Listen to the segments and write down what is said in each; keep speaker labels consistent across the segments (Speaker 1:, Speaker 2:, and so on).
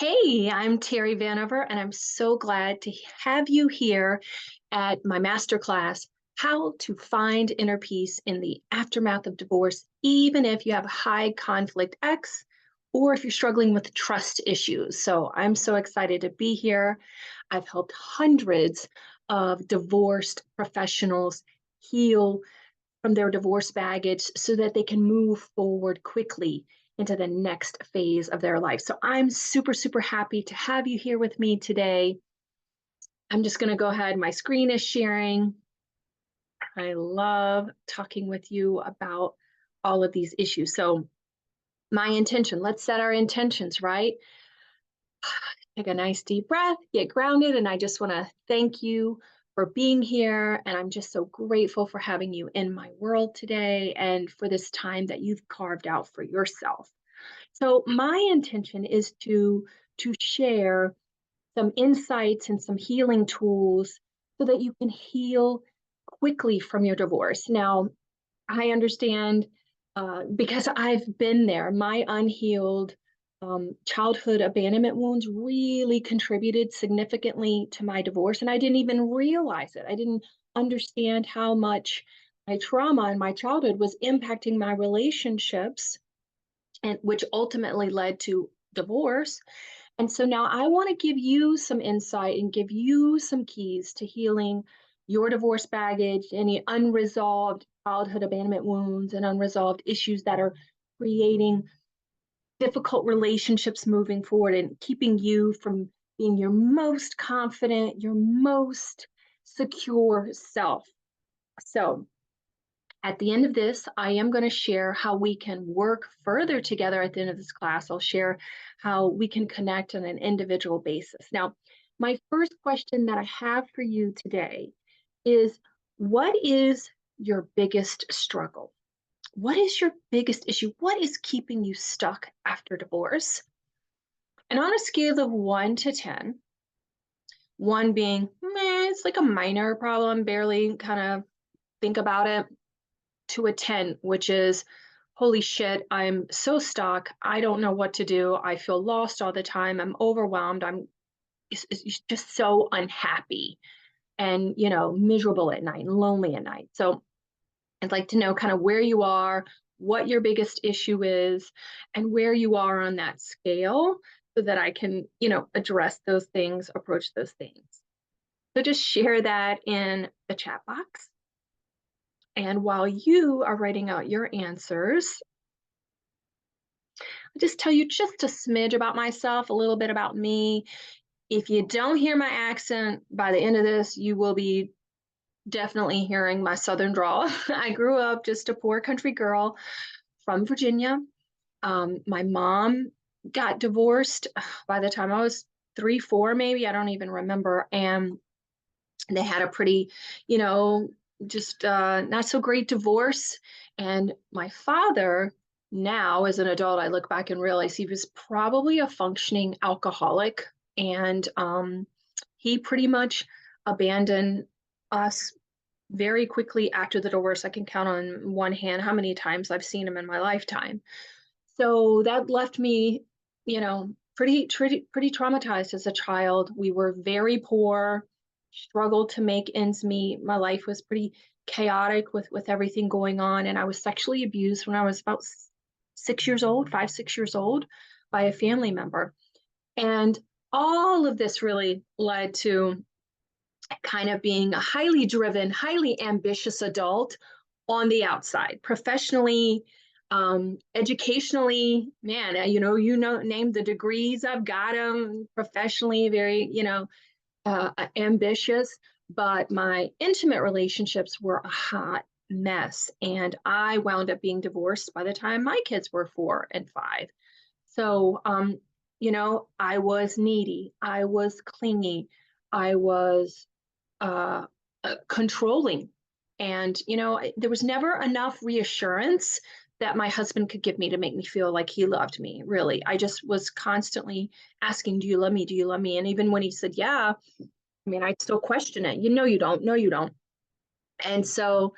Speaker 1: Hey, I'm Terry Vanover, and I'm so glad to have you here at my masterclass, How to Find Inner Peace in the Aftermath of Divorce, even if you have a high conflict ex or if you're struggling with trust issues. So I'm so excited to be here. I've helped hundreds of divorced professionals heal from their divorce baggage so that they can move forward quickly into the next phase of their life. So I'm super, super happy to have you here with me today. I'm just going to go ahead. My screen is sharing. I love talking with you about all of these issues. So, my intention, let's set our intentions, right? Take a nice deep breath, get grounded, and I just want to thank you for being here. And I'm just so grateful for having you in my world today and for this time that you've carved out for yourself. So my intention is to share some insights and some healing tools so that you can heal quickly from your divorce. Now, I understand because I've been there. My unhealed childhood abandonment wounds really contributed significantly to my divorce, and I didn't even realize it. I didn't understand how much my trauma in my childhood was impacting my relationships, and which ultimately led to divorce. And so now I want to give you some insight and give you some keys to healing your divorce baggage, any unresolved childhood abandonment wounds, and unresolved issues that are creating difficult relationships moving forward and keeping you from being your most confident, your most secure self. So, at the end of this, I am going to share how we can work further together at the end of this class. I'll share how we can connect on an individual basis. Now, my first question that I have for you today is, what is your biggest struggle? What is your biggest issue? What is keeping you stuck after divorce? And on a scale of 1 to 10, 1 being, meh, it's like a minor problem, barely kind of think about it, to a 10, which is, holy shit, I'm so stuck. I don't know what to do. I feel lost all the time. I'm overwhelmed. It's just so unhappy and, miserable at night and lonely at night. So I'd like to know kind of where you are, what your biggest issue is, and where you are on that scale so that I can, address those things, approach those things. So just share that in the chat box. And while you are writing out your answers, I'll just tell you just a smidge about myself, a little bit about me. If you don't hear my accent by the end of this, you will be definitely hearing my Southern drawl. I grew up just a poor country girl from Virginia. My mom got divorced by the time I was 3, 4, maybe. I don't even remember. And they had a pretty, you know, just not so great divorce. And my father, now as an adult, I look back and realize he was probably a functioning alcoholic. And he pretty much abandoned us very quickly after the divorce. I can count on one hand how many times I've seen him in my lifetime. So that left me, pretty traumatized as a child. We were very poor, struggled to make ends meet. My life was pretty chaotic with everything going on, and I was sexually abused when I was about 6 years old, 5, 6 years old, by a family member. And all of this really led to kind of being a highly driven, highly ambitious adult on the outside, professionally, educationally. Man, name the degrees I've got them. Professionally, very, ambitious. But my intimate relationships were a hot mess, and I wound up being divorced by the time my kids were 4 and 5. So, I was needy, I was clingy, I was controlling. And, there was never enough reassurance that my husband could give me to make me feel like he loved me, really. I just was constantly asking, do you love me? Do you love me? And even when he said, yeah, I mean, I still question it. You know, you don't. No, you don't. And so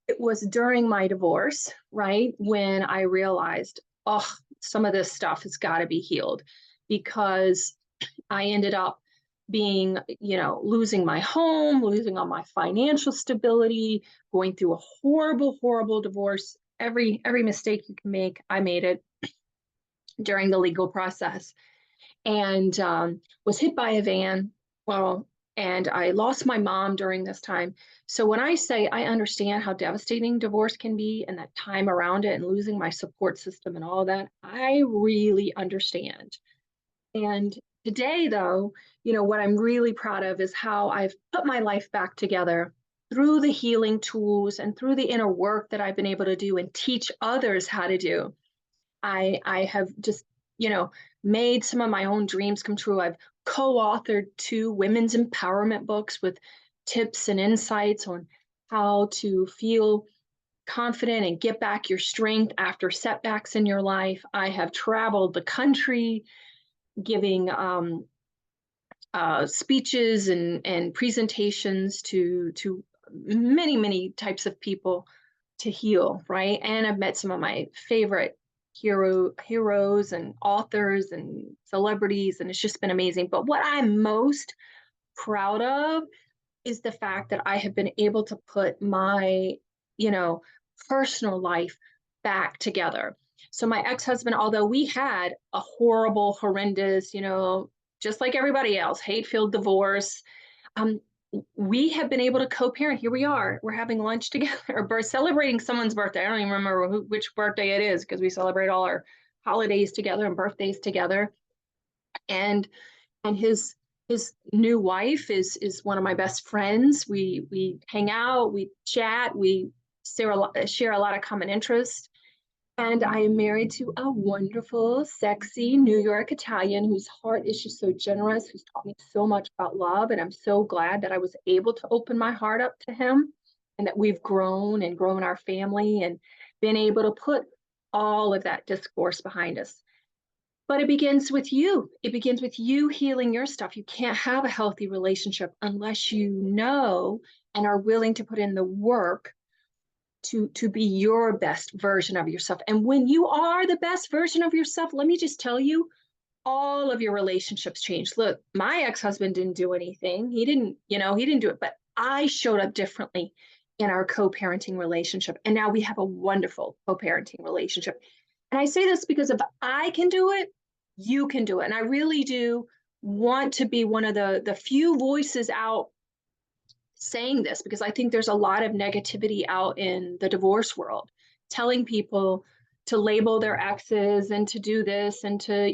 Speaker 1: it was during my divorce, right, when I realized, oh, some of this stuff has got to be healed. because I ended up being, losing my home, losing all my financial stability, going through a horrible, horrible divorce. Every mistake you can make, I made it during the legal process, and was hit by a van. Well, and I lost my mom during this time. So when I say I understand how devastating divorce can be and that time around it and losing my support system and all that, I really understand. And today, though, what I'm really proud of is how I've put my life back together through the healing tools and through the inner work that I've been able to do and teach others how to do. I have just, you know, made some of my own dreams come true. I've co-authored two women's empowerment books with tips and insights on how to feel confident and get back your strength after setbacks in your life. I have traveled the country giving speeches and presentations to many types of people to heal, right? And I've met some of my favorite heroes and authors and celebrities, and it's just been amazing. But what I'm most proud of is the fact that I have been able to put my, you know, personal life back together. So my ex-husband, although we had a horrible, horrendous, just like everybody else, hate-filled divorce, um, we have been able to co-parent. Here we are. We're having lunch together, or celebrating someone's birthday. I don't even remember which birthday it is because we celebrate all our holidays together and birthdays together. And his new wife is one of my best friends. We hang out, we chat, we share a lot of common interests. And I am married to a wonderful, sexy New York Italian whose heart is just so generous, who's taught me so much about love. And I'm so glad that I was able to open my heart up to him and that we've grown and grown our family and been able to put all of that discourse behind us. But it begins with you. It begins with you healing your stuff. You can't have a healthy relationship unless you know and are willing to put in the work to be your best version of yourself. And when you are the best version of yourself, let me just tell you, all of your relationships change. Look, my ex-husband didn't do anything. He didn't do it, but I showed up differently in our co-parenting relationship. And now we have a wonderful co-parenting relationship. And I say this because if I can do it, you can do it. And I really do want to be one of the few voices out saying this, because I think there's a lot of negativity out in the divorce world, telling people to label their exes and to do this and to,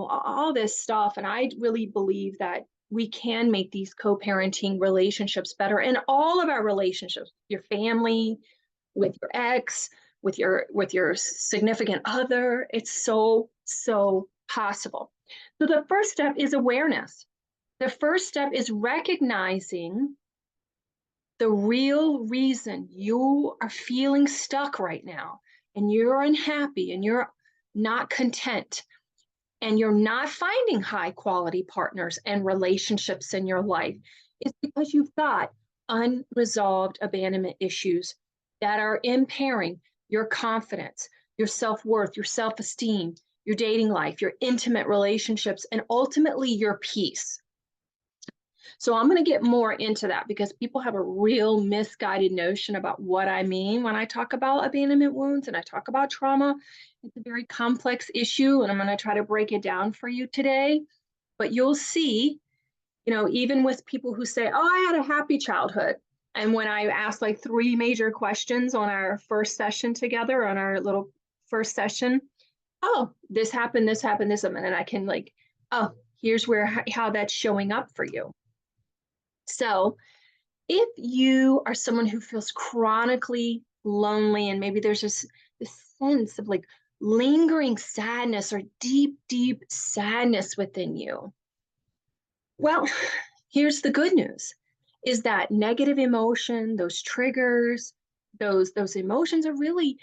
Speaker 1: all this stuff. And I really believe that we can make these co-parenting relationships better in all of our relationships, your family, with your ex, with your significant other. It's so possible. So the first step is awareness. The first step is recognizing the real reason you are feeling stuck right now and you're unhappy and you're not content and you're not finding high quality partners and relationships in your life is because you've got unresolved abandonment issues that are impairing your confidence, your self-worth, your self-esteem, your dating life, your intimate relationships, and ultimately your peace. So I'm going to get more into that because people have a real misguided notion about what I mean when I talk about abandonment wounds and I talk about trauma. It's a very complex issue, and I'm going to try to break it down for you today. But you'll see, even with people who say, oh, I had a happy childhood. And when I asked like three major questions on our first session together, on our little first session, oh, this happened, this happened, this happened. And I can oh, here's how that's showing up for you. So if you are someone who feels chronically lonely and maybe there's this sense of lingering sadness or deep sadness within you, well, here's the good news is that negative emotion, those triggers, those emotions are really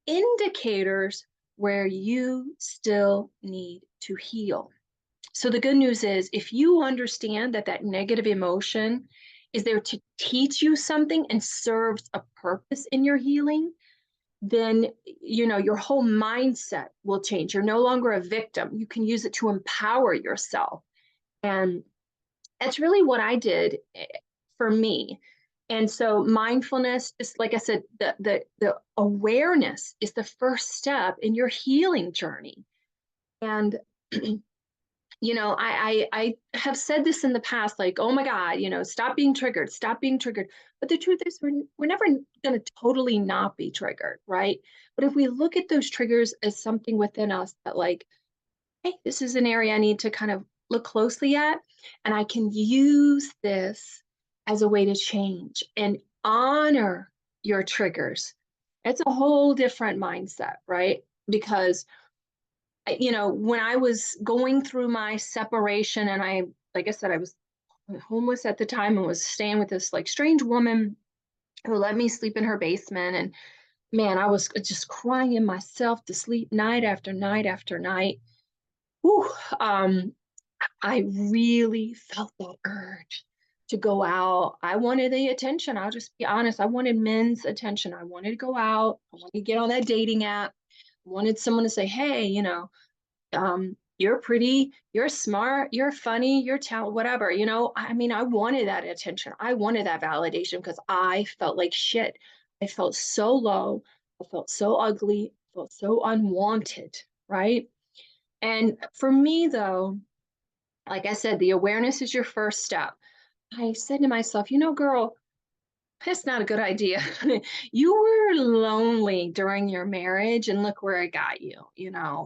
Speaker 1: indicators where you still need to heal. So the good news is if you understand that negative emotion is there to teach you something and serves a purpose in your healing, then your whole mindset will change. You're no longer a victim. You can use it to empower yourself. And that's really what I did for me. And so mindfulness, just like I said, the awareness is the first step in your healing journey. And I have said this in the past, like, oh my God, stop being triggered, stop being triggered. But the truth is, we're never going to totally not be triggered, right? But if we look at those triggers as something within us that, like, hey, this is an area I need to kind of look closely at, and I can use this as a way to change and honor your triggers. It's a whole different mindset, right? Because when I was going through my separation, and like I said, I was homeless at the time and was staying with this like strange woman who let me sleep in her basement. And man, I was just crying myself to sleep night after night after night. Whew, I really felt that urge to go out. I wanted the attention. I'll just be honest. I wanted men's attention. I wanted to go out. I wanted to get on that dating app. I wanted someone to say, hey, you're pretty, you're smart, you're funny, you're talented, whatever. I mean, I wanted that attention. I wanted that validation because I felt like shit. I felt so low. I felt so ugly. I felt so unwanted, right? And for me, though, like I said, the awareness is your first step. I said to myself, girl, that's not a good idea. You were lonely during your marriage, and look where it got you.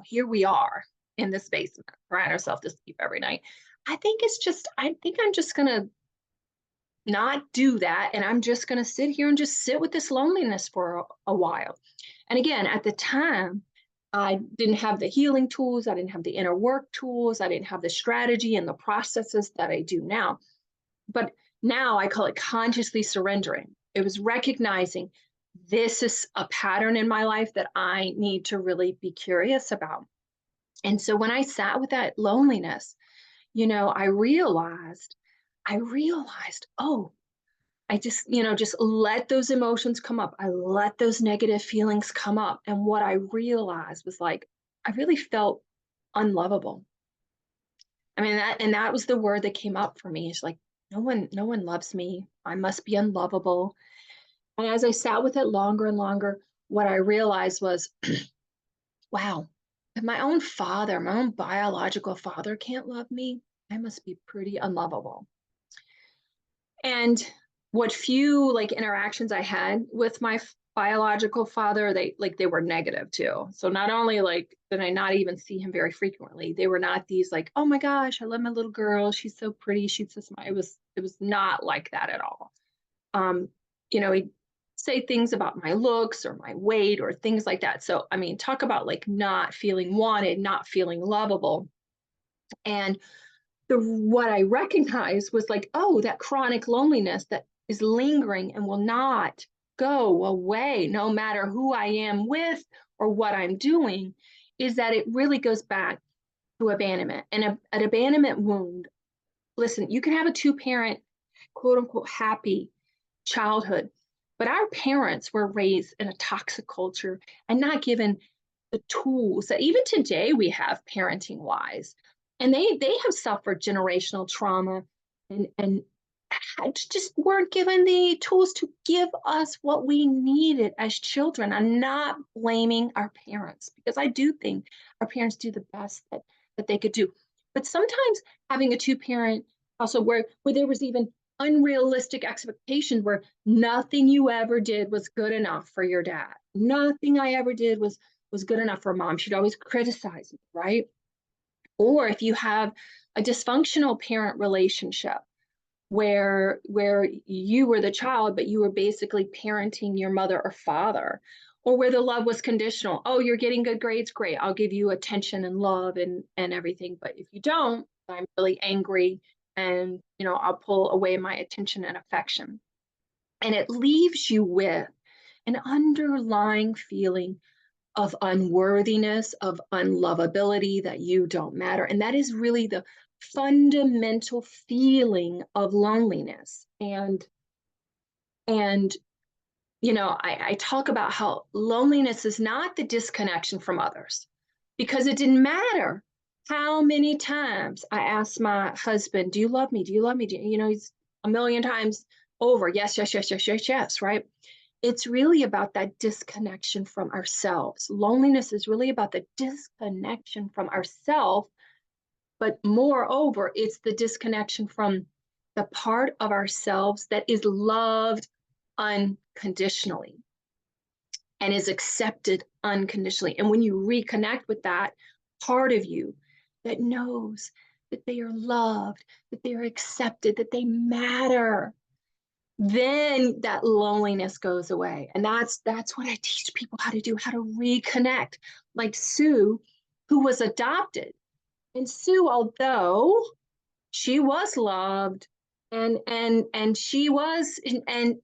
Speaker 1: Here we are in this basement, crying ourselves to sleep every night. I think I'm just going to not do that. And I'm just going to sit here and just sit with this loneliness for a while. And again, at the time, I didn't have the healing tools. I didn't have the inner work tools. I didn't have the strategy and the processes that I do now. But now I call it consciously surrendering. It was recognizing this is a pattern in my life that I need to really be curious about. And so when I sat with that loneliness, I realized, oh, I just let those emotions come up. I let those negative feelings come up. And what I realized was like, I really felt unlovable. I mean, that was the word that came up for me. It's like, no one loves me. I must be unlovable. And as I sat with it longer and longer, what I realized was, wow, if my own father, my own biological father can't love me, I must be pretty unlovable. And what few like interactions I had with my biological father, they were negative too. So not only like did I not even see him very frequently, they were not these like, oh my gosh, I love my little girl, she's so pretty, she's so smart. It was not like that at all. Um, he'd say things about my looks or my weight or things like that. So I mean, talk about like not feeling wanted, not feeling lovable. And what I recognized was like, oh, that chronic loneliness that is lingering and will not go away, no matter who I am with or what I'm doing, is that it really goes back to abandonment. And an abandonment wound, listen, you can have a two-parent, quote unquote, happy childhood, but our parents were raised in a toxic culture and not given the tools that even today we have parenting wise, and they have suffered generational trauma and just weren't given the tools to give us what we needed as children. I'm not blaming our parents because I do think our parents do the best that they could do, but sometimes having a two-parent also where there was even unrealistic expectations where nothing you ever did was good enough for your dad, nothing I ever did was good enough for mom. She'd always criticize me, right? Or if you have a dysfunctional parent relationship where you were the child, but you were basically parenting your mother or father, or where the love was conditional. Oh, you're getting good grades, great. I'll give you attention and love and everything. But if you don't, I'm really angry and I'll pull away my attention and affection. And it leaves you with an underlying feeling of unworthiness, of unlovability, that you don't matter. And that is really the fundamental feeling of loneliness. And I talk about how loneliness is not the disconnection from others, because it didn't matter how many times I asked my husband, "Do you love me? Do you love me?" He's a million times over, yes, yes, yes, yes, yes, yes, right? It's really about that disconnection from ourselves. Loneliness is really about the disconnection from ourselves, but moreover, it's the disconnection from the part of ourselves that is loved unconditionally and is accepted unconditionally. And when you reconnect with that part of you that knows that they are loved, that they are accepted, that they matter, then that loneliness goes away. And that's what I teach people how to do, how to reconnect. Like Sue, who was adopted. And Sue, although she was loved and she was and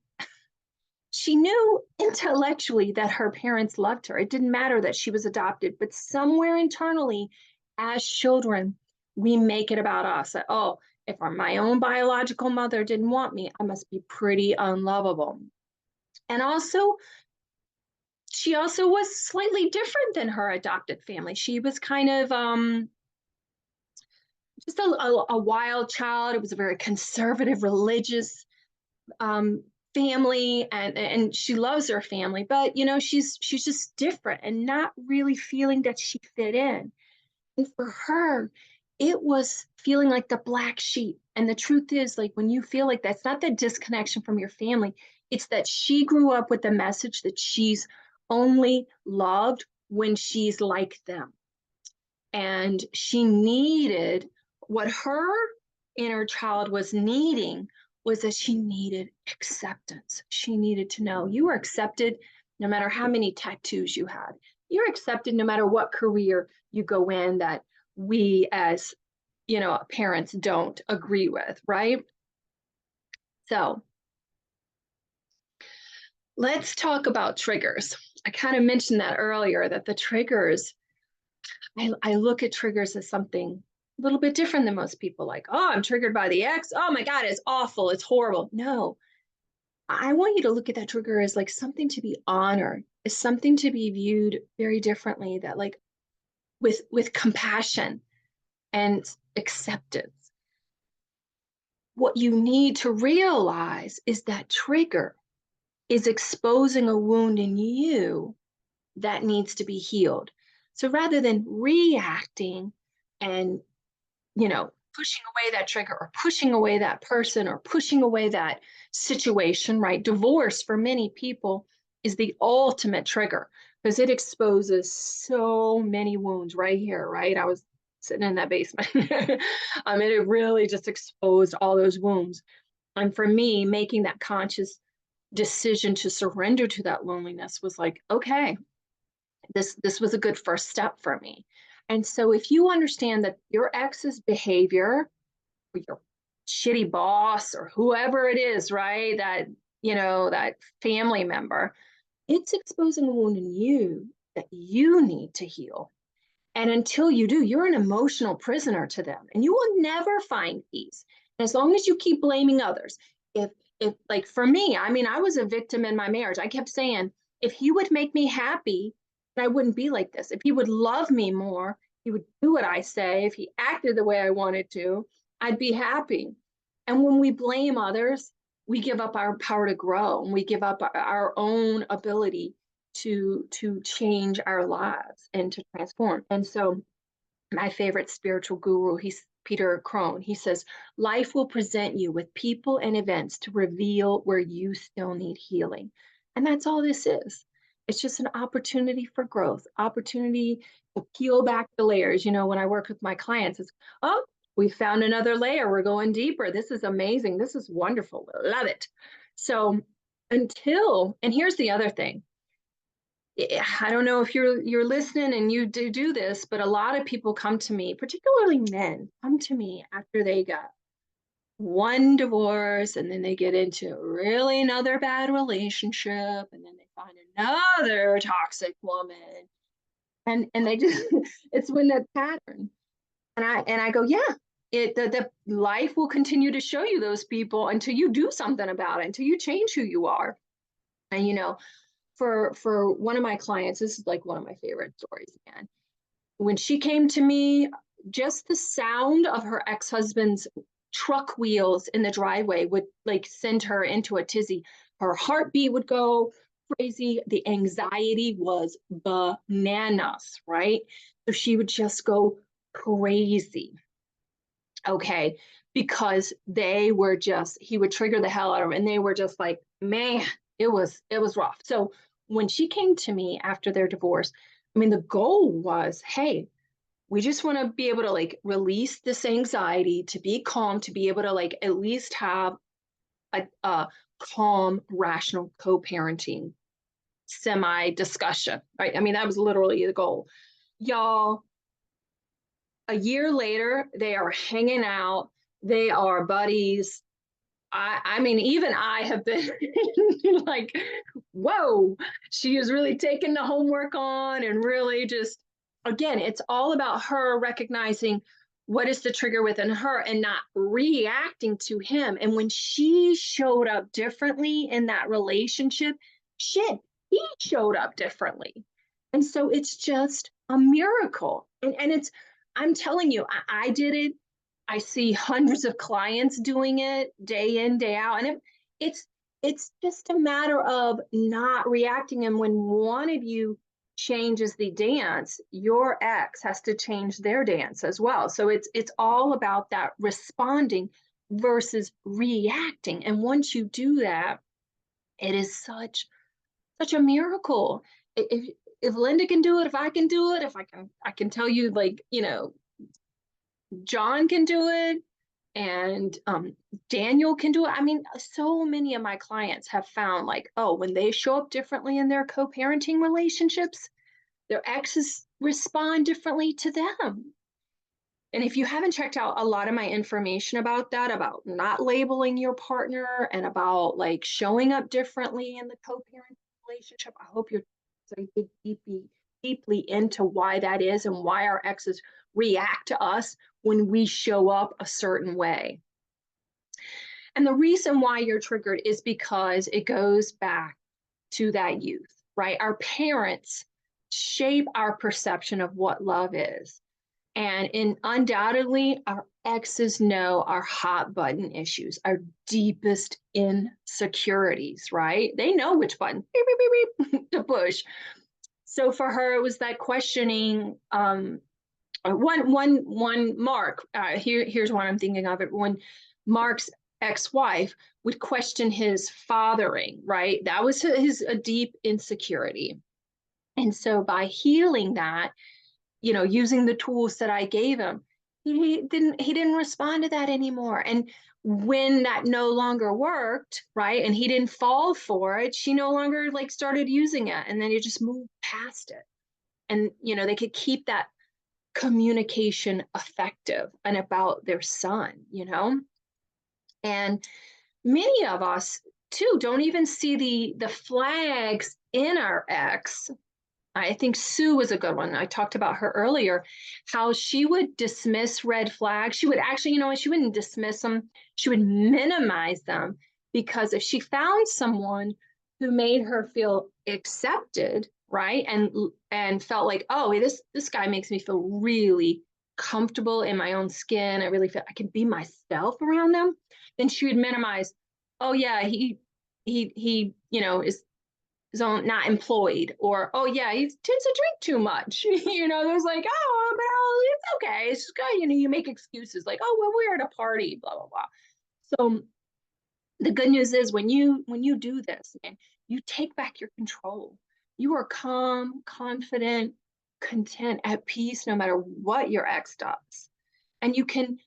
Speaker 1: she knew intellectually that her parents loved her. It didn't matter that she was adopted, but somewhere internally, as children, we make it about us. That, oh, if my own biological mother didn't want me, I must be pretty unlovable. And also, she also was slightly different than her adopted family. She was kind of just a wild child. It was a very conservative, religious family, and she loves her family, but she's just different and not really feeling that she fit in. And for her, it was feeling like the black sheep. And the truth is, like, when you feel like that's not the disconnection from your family, it's that she grew up with the message that she's only loved when she's like them. And she needed what her inner child was needing was that she needed acceptance. She needed to know you were accepted no matter how many tattoos you had. You're accepted no matter what career you go in that we as parents don't agree with, right? So let's talk about triggers. I kind of mentioned that earlier, that the triggers, I look at triggers as something a little bit different than most people. Like, oh, I'm triggered by the ex. Oh my God, it's awful. It's horrible. No, I want you to look at that trigger as like something to be honored, as something to be viewed very differently, that like with compassion and acceptance. What you need to realize is that trigger is exposing a wound in you that needs to be healed. So rather than reacting and pushing away that trigger or pushing away that person or pushing away that situation, right? Divorce for many people is the ultimate trigger because it exposes so many wounds right here, right? I was sitting in that basement. It really just exposed all those wounds. And for me, making that conscious decision to surrender to that loneliness was like, okay, this was a good first step for me. And so if you understand that your ex's behavior, or your shitty boss or whoever it is, right? That family member, it's exposing a wound in you that you need to heal. And until you do, you're an emotional prisoner to them and you will never find peace. And as long as you keep blaming others, if if like for me, I was a victim in my marriage. I kept saying, if he would make me happy, I wouldn't be like this. If he would love me more, he would do what I say. If he acted the way I wanted to, I'd be happy. And when we blame others, we give up our power to grow and we give up our own ability to change our lives and to transform. And so my favorite spiritual guru, he's Peter Crone. He says, life will present you with people and events to reveal where you still need healing. And that's all this is. It's just an opportunity for growth, opportunity to peel back the layers. When I work with my clients, it's, oh, we found another layer. We're going deeper. This is amazing. This is wonderful. Love it. So and here's the other thing. I don't know if you're listening and you do this, but a lot of people come to me, particularly men, come to me after they got one divorce and then they get into really another bad relationship and then they find another toxic woman and they just it's when that pattern. And I go, yeah, the life will continue to show you those people until you do something about it, until you change who you are. And for one of my clients, this is like one of my favorite stories, man. When she came to me, just the sound of her ex-husband's truck wheels in the driveway would like send her into a tizzy. Her heartbeat would go crazy. The anxiety was bananas, right? So she would just go crazy. Okay. Because he would trigger the hell out of them. And they were just like, man, it was rough. So when she came to me after their divorce, I mean, the goal was, hey, we just want to be able to like release this anxiety, to be calm, to be able to like at least have a calm, rational co-parenting semi discussion, right? I mean, that was literally the goal. Y'all, a year later, they are hanging out, they are buddies. I mean, even I have been like, whoa, she is really taking the homework on and really just, again, it's all about her recognizing what is the trigger within her and not reacting to him. And when she showed up differently in that relationship, shit, he showed up differently. And so it's just a miracle. And I'm telling you, I did it. I see hundreds of clients doing it day in, day out. And it's it's just a matter of not reacting. And when one of you changes the dance, your ex has to change their dance as well. So it's all about that responding versus reacting. And once you do that, it is such a miracle. If Linda can do it, if I can do it, if I can tell you, like, John can do it, and Daniel can do it. I mean, so many of my clients have found, like, oh, when they show up differently in their co-parenting relationships, their exes respond differently to them. And if you haven't checked out a lot of my information about that, about not labeling your partner and about like showing up differently in the co-parenting relationship, I hope you're dig deeply into why that is and why our exes react to us when we show up a certain way. And the reason why you're triggered is because it goes back to that youth, right? Our parents shape our perception of what love is. And undoubtedly, our exes know our hot button issues, our deepest insecurities, right? They know which button beep, beep, beep, beep, to push. So for her, it was that questioning. One Mark. Here's one I'm thinking of. It when Mark's ex-wife would question his fathering, right? That was a deep insecurity. And so by healing that, using the tools that I gave him, he didn't respond to that anymore. And when that no longer worked, right, and he didn't fall for it, she no longer like started using it, and then he just moved past it. And they could keep that communication effective and about their son. And many of us too don't even see the flags in our ex. I think Sue was a good one. I talked about her earlier, how she would dismiss red flags. She would actually, she wouldn't dismiss them. She would minimize them, because if she found someone who made her feel accepted, right, and felt like, oh, this guy makes me feel really comfortable in my own skin. I really feel I can be myself around them. Then she would minimize. Oh yeah, he is not employed, or oh yeah, he tends to drink too much. There's like, oh, well, it's okay, it's just good. You make excuses like, oh well, we're at a party, blah blah blah. So the good news is, when you do this, man, you take back your control. You are calm, confident, content, at peace, no matter what your ex does. And you can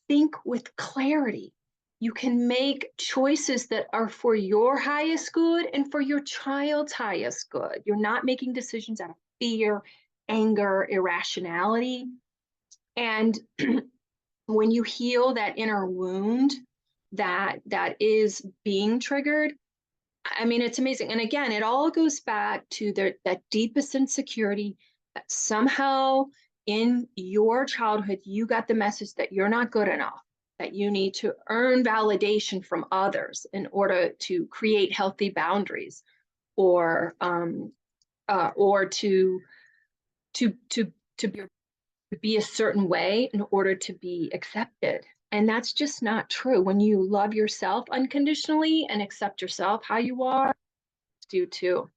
Speaker 1: think with clarity. You can make choices that are for your highest good and for your child's highest good. You're not making decisions out of fear, anger, irrationality. And when you heal that inner wound that is being triggered, I mean, it's amazing. And again, it all goes back to that deepest insecurity, that somehow in your childhood, you got the message that you're not good enough, that you need to earn validation from others in order to create healthy boundaries, or or to to to be a certain way in order to be accepted. And that's just not true. When you love yourself unconditionally and accept yourself how you are, do too.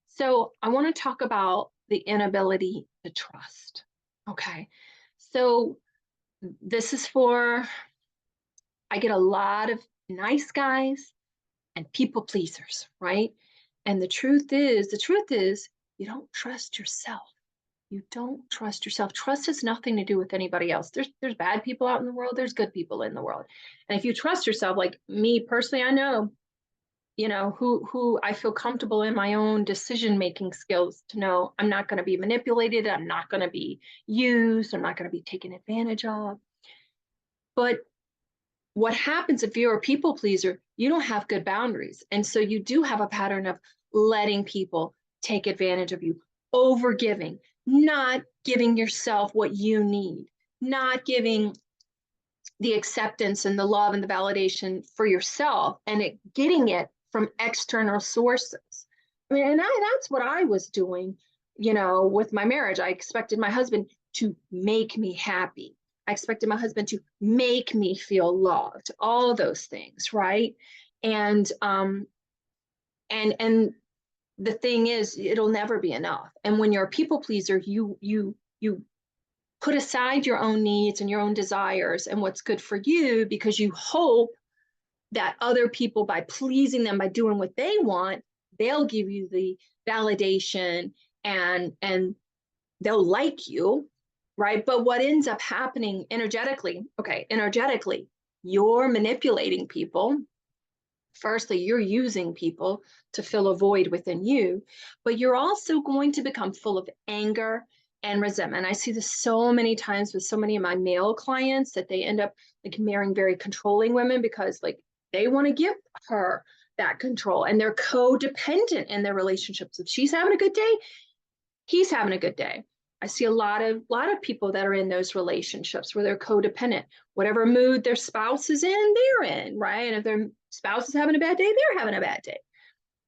Speaker 1: So I want to talk about the inability to trust. Okay. So this is for, I get a lot of nice guys and people pleasers, right? And the truth is, you don't trust yourself. You don't trust yourself. Trust has nothing to do with anybody else. There's bad people out in the world. There's good people in the world. And if you trust yourself, like me personally, I know, who I feel comfortable in my own decision making skills to know I'm not going to be manipulated. I'm not going to be used. I'm not going to be taken advantage of. But what happens if you're a people pleaser? You don't have good boundaries. And so you do have a pattern of letting people take advantage of you, over giving, not giving yourself what you need, not giving the acceptance and the love and the validation for yourself, and getting it from external sources. I mean, and that's what I was doing, with my marriage. I expected my husband to make me happy. I expected my husband to make me feel loved, all those things, right? And and the thing is, it'll never be enough. And when you're a people pleaser, you put aside your own needs and your own desires and what's good for you, because you hope that other people, by pleasing them, by doing what they want, they'll give you the validation, and they'll like you, right? But what ends up happening energetically, you're manipulating people. Firstly, you're using people to fill a void within you, but you're also going to become full of anger and resentment. I see this so many times with so many of my male clients, that they end up like marrying very controlling women, because like they want to give her that control, and they're codependent in their relationships. If she's having a good day, he's having a good day. I see a lot of people that are in those relationships where they're codependent. Whatever mood their spouse is in, they're in, right? And if their spouse is having a bad day, they're having a bad day.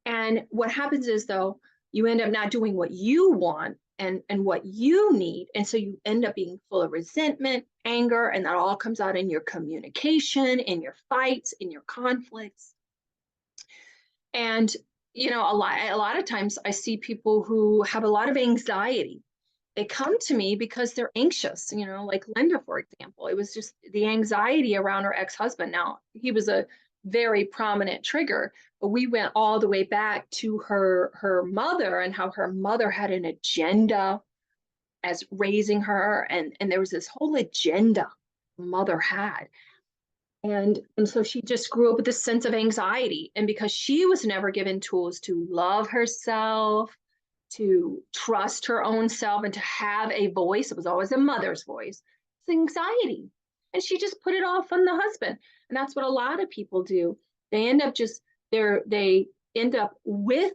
Speaker 1: And what happens is, though, you end up not doing what you want and what you need. And so you end up being full of resentment, anger, and that all comes out in your communication, in your fights, in your conflicts. And a lot of times I see people who have a lot of anxiety. They come to me because they're anxious, like Linda, for example. It was just the anxiety around her ex-husband. Now, he was a very prominent trigger, but we went all the way back to her mother, and how her mother had an agenda as raising her, and there was this whole agenda mother had. And so she just grew up with this sense of anxiety. And because she was never given tools to love herself, to trust her own self, and to have a voice, it was always a mother's voice, it's anxiety. And she just put it off on the husband. And that's what a lot of people do. They end up they end up with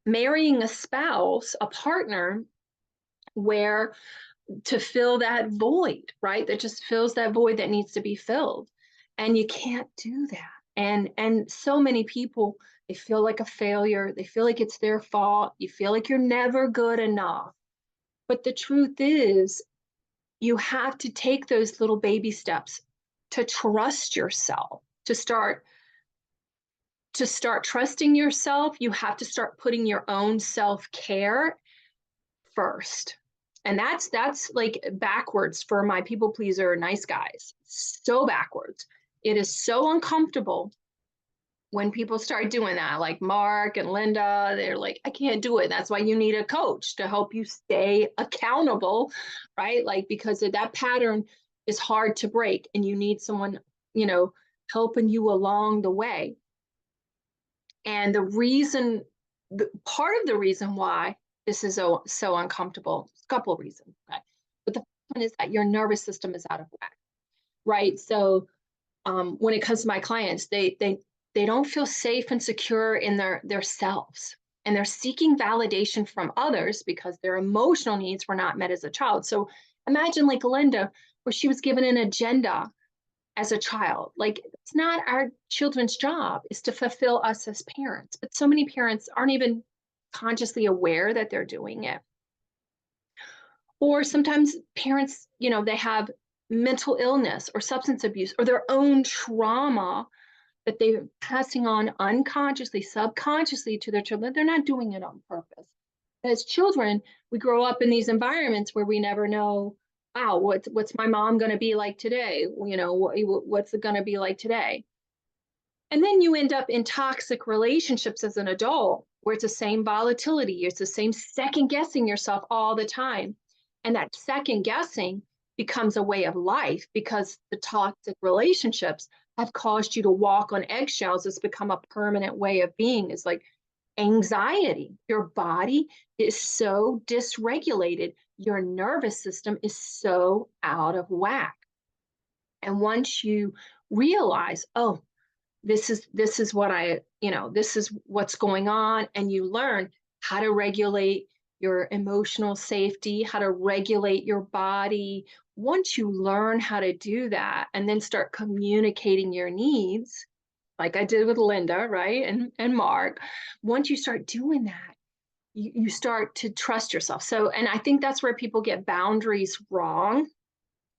Speaker 1: marrying a spouse, a partner, where to fill that void, right? That just fills that void that needs to be filled. And you can't do that. And so many people, they feel like a failure. They feel like it's their fault. You feel like you're never good enough. But the truth is, you have to take those little baby steps to trust yourself, to start trusting yourself. You have to start putting your own self-care first. And that's like backwards for my people pleaser nice guys. So backwards. It is so uncomfortable when people start doing that, like Mark and Linda. They're like, I can't do it. That's why you need a coach to help you stay accountable, right? Like, because that pattern is hard to break, and you need someone, helping you along the way. And part of the reason why this is so uncomfortable, a couple of reasons, okay? But the first one is that your nervous system is out of whack, right? So when it comes to my clients, they don't feel safe and secure in their selves, and they're seeking validation from others because their emotional needs were not met as a child. So imagine like Linda, or she was given an agenda as a child. Like, it's not our children's job is to fulfill us as parents, but so many parents aren't even consciously aware that they're doing it. Or sometimes parents, they have mental illness or substance abuse or their own trauma that they're passing on unconsciously, subconsciously to their children. They're not doing it on purpose. As children, we grow up in these environments where we never know, wow, what's my mom going to be like today? What's it going to be like today? And then you end up in toxic relationships as an adult where it's the same volatility, it's the same second guessing yourself all the time. And that second guessing becomes a way of life because the toxic relationships have caused you to walk on eggshells. It's become a permanent way of being. It's like anxiety. Your body is so dysregulated. Your nervous system is so out of whack. And once you realize, oh, this is what this is what's going on, and you learn how to regulate your emotional safety, how to regulate your body. Once you learn how to do that and then start communicating your needs, like I did with Linda, right? And Mark, once you start doing that, you start to trust yourself. So, and I think that's where people get boundaries wrong.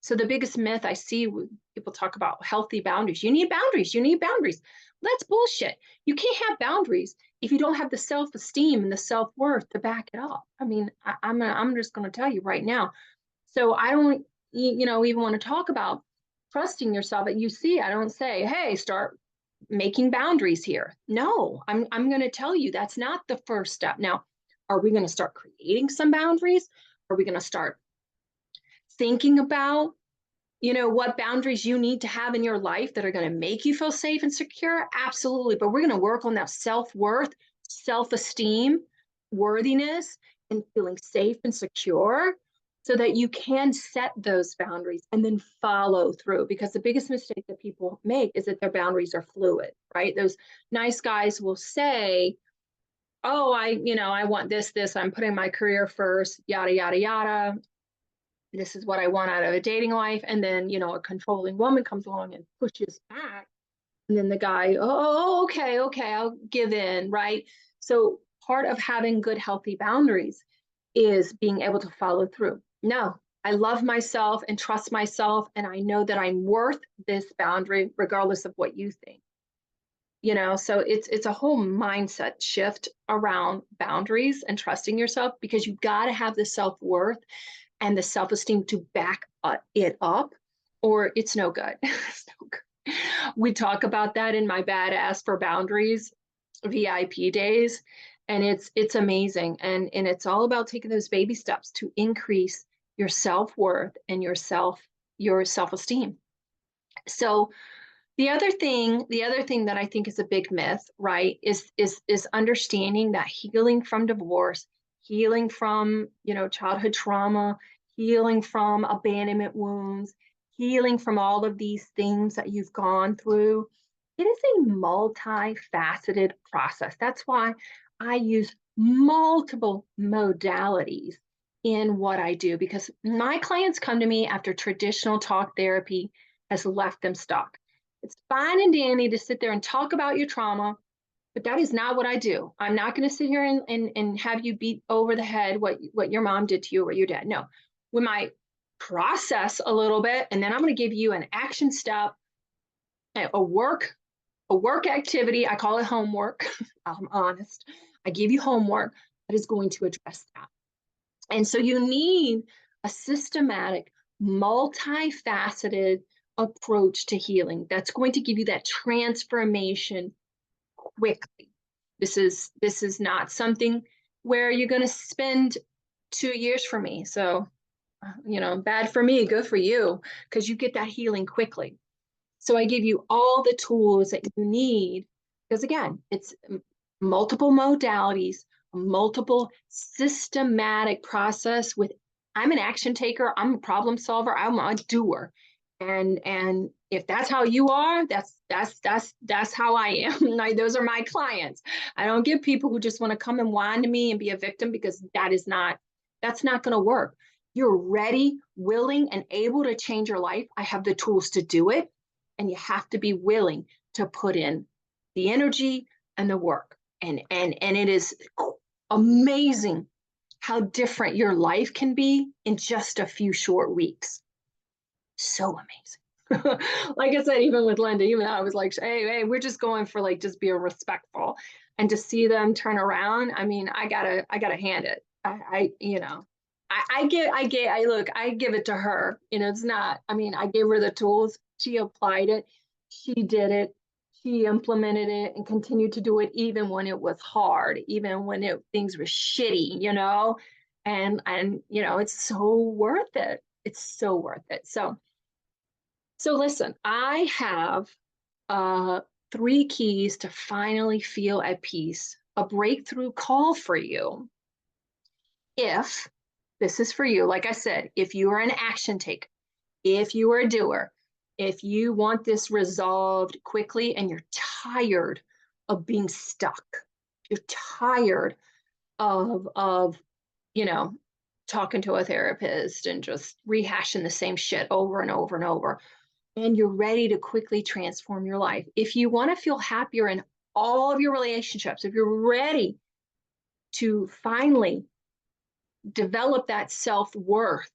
Speaker 1: So the biggest myth I see when people talk about healthy boundaries, you need boundaries, you need boundaries. That's bullshit. You can't have boundaries if you don't have the self-esteem and the self-worth to back it up. I mean, I'm just going to tell you right now. So I don't, even want to talk about trusting yourself. But you see, I don't say, hey, start making boundaries here. No, I'm going to tell you that's not the first step. Now, are we going to start creating some boundaries? Are we going to start thinking about what boundaries you need to have in your life that are going to make you feel safe and secure? Absolutely. But we're going to work on that self-worth, self-esteem, worthiness, and feeling safe and secure so that you can set those boundaries and then follow through. Because the biggest mistake that people make is that their boundaries are fluid, right? Those nice guys will say, oh, I want this, I'm putting my career first, yada, yada, yada. This is what I want out of a dating life. And then, a controlling woman comes along and pushes back. And then the guy, oh, okay, I'll give in, right? So part of having good, healthy boundaries is being able to follow through. No, I love myself and trust myself. And I know that I'm worth this boundary, regardless of what you think. So it's a whole mindset shift around boundaries and trusting yourself, because you've got to have the self-worth and the self-esteem to back it up, or it's no good. It's no good. We talk about that in my Badass for Boundaries VIP days, and it's amazing. And it's all about taking those baby steps to increase your self-worth and your self-esteem. So the other thing that I think is a big myth, right, is understanding that healing from divorce, healing from, childhood trauma, healing from abandonment wounds, healing from all of these things that you've gone through, it is a multifaceted process. That's why I use multiple modalities in what I do, because my clients come to me after traditional talk therapy has left them stuck. It's fine and dandy to sit there and talk about your trauma, but that is not what I do. I'm not going to sit here and have you beat over the head what your mom did to you or your dad. No, we might process a little bit, and then I'm going to give you an action step, a work activity. I call it homework. I'm honest. I give you homework that is going to address that. And so you need a systematic, multifaceted approach to healing that's going to give you that transformation quickly. This is not something where you're going to spend 2 years for me. So, bad for me, good for you, because you get that healing quickly. So I give you all the tools that you need, because again, it's multiple modalities, multiple systematic process with, I'm an action taker, I'm a problem solver, I'm a doer. And if that's how you are, that's how I am. Like, those are my clients. I don't get people who just want to come and whine to me and be a victim, because that's not going to work. you're ready, willing, and able to change your life, I have the tools to do it. And you have to be willing to put in the energy and the work. And it is amazing how different your life can be in just a few short weeks. So amazing. Like I said, even with Linda, even I was like, hey, we're just going for like just being respectful. And to see them turn around, I mean, I gotta hand it. I give it to her. It's not, I mean, I gave her the tools, she applied it, she did it, she implemented it and continued to do it even when it was hard, even when things were shitty. And it's so worth it. It's so worth it. So listen, I have uh, 3 keys to finally feel at peace, a breakthrough call for you. If this is for you, like I said, if you are an action taker, if you are a doer, if you want this resolved quickly and you're tired of being stuck, you're tired of you know, talking to a therapist and just rehashing the same shit over and over and over, and you're ready to quickly transform your life. If you want to feel happier in all of your relationships, if you're ready to finally develop that self-worth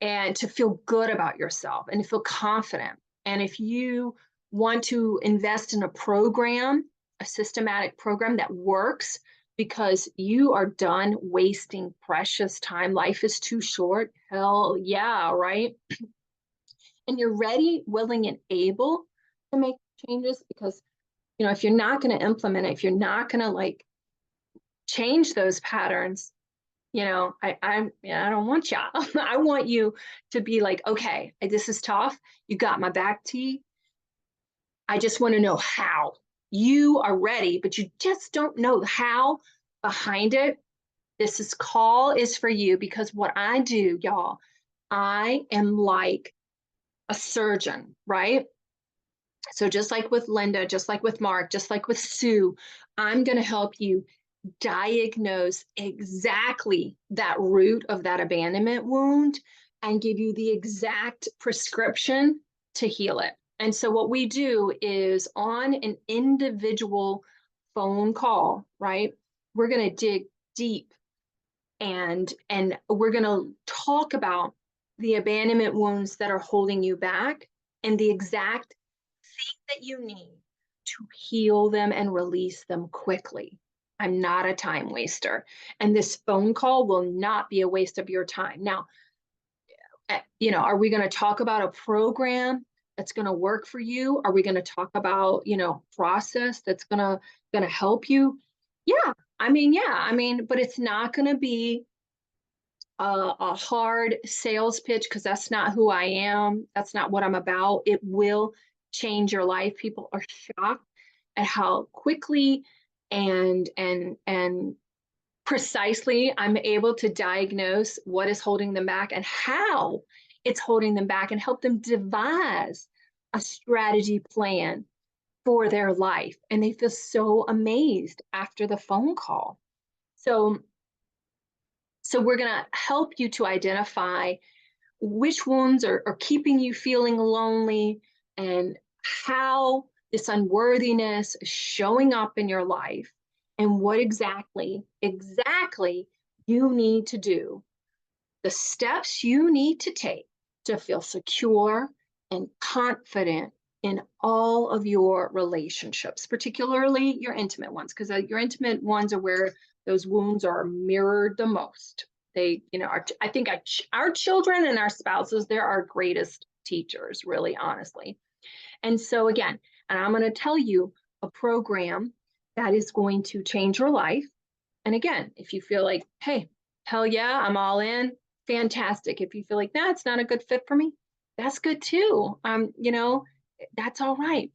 Speaker 1: and to feel good about yourself and to feel confident, and if you want to invest in a program, a systematic program that works because you are done wasting precious time, life is too short, hell yeah, right? And you're ready, willing, and able to make changes, because if you're not going to implement it, if you're not going to like change those patterns, I don't want you. I want you to be like, okay, this is tough. You got my back, T. I just want to know how. You are ready, but you just don't know how behind it. This call is for you, because what I do, y'all, I am like a surgeon, right? So just like with Linda, just like with Mark, just like with Sue, I'm going to help you diagnose exactly that root of that abandonment wound and give you the exact prescription to heal it. And so what we do is, on an individual phone call, right? We're going to dig deep, and we're going to talk about the abandonment wounds that are holding you back and the exact thing that you need to heal them and release them quickly. I'm not a time waster, and this phone call will not be a waste of your time. Now, are we going to talk about a program that's going to work for you? Are we going to talk about, process that's going to help you? Yeah. But it's not going to be a hard sales pitch, because that's not who I am. That's not what I'm about. It will change your life. People are shocked at how quickly and precisely I'm able to diagnose what is holding them back and how it's holding them back, and help them devise a strategy plan for their life. And they feel so amazed after the phone call. So we're going to help you to identify which ones are keeping you feeling lonely, and how this unworthiness is showing up in your life, and what exactly you need to do, the steps you need to take to feel secure and confident in all of your relationships, particularly your intimate ones, because your intimate ones are where those wounds are mirrored the most. They, I think our children and our spouses, they're our greatest teachers, really, honestly. And so again, and I'm going to tell you a program that is going to change your life. And again, if you feel like, hey, hell yeah, I'm all in, fantastic. If you feel like, nah, it's not a good fit for me, that's good too. That's all right.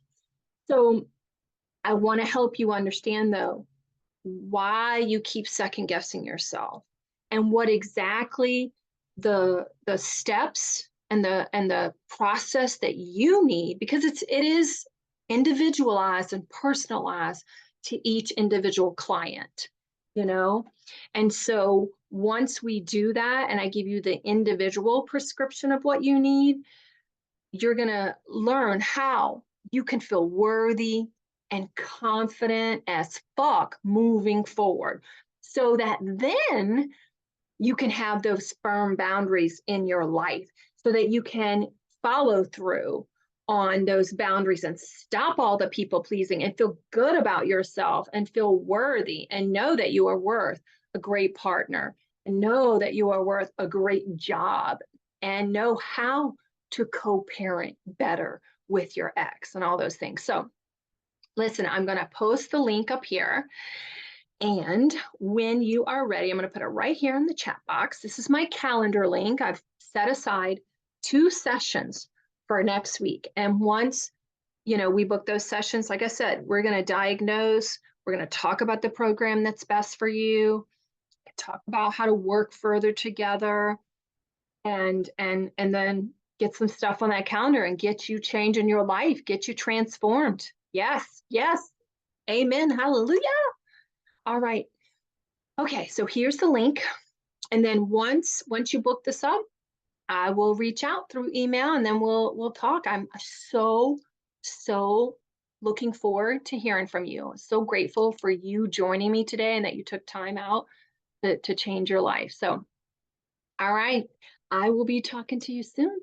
Speaker 1: So I want to help you understand, though, why you keep second guessing yourself, and what exactly the steps and the process that you need, because it is individualized and personalized to each individual client, you know? And so once we do that and I give you the individual prescription of what you need, you're going to learn how you can feel worthy and confident as fuck moving forward, so that then you can have those firm boundaries in your life, so that you can follow through on those boundaries and stop all the people pleasing and feel good about yourself and feel worthy and know that you are worth a great partner and know that you are worth a great job and know how to co-parent better with your ex and all those things. So listen, I'm going to post the link up here. And when you are ready, I'm going to put it right here in the chat box. This is my calendar link. I've set aside 2 sessions for next week. And once, we book those sessions, like I said, we're going to diagnose, we're going to talk about the program that's best for you, talk about how to work further together, and then get some stuff on that calendar and get you changing your life, get you transformed. Yes, yes. Amen. Hallelujah. All right. Okay, so here's the link. And then once you book this up, I will reach out through email and then we'll talk. I'm so looking forward to hearing from you. So grateful for you joining me today and that you took time out to change your life. So, all right, I will be talking to you soon.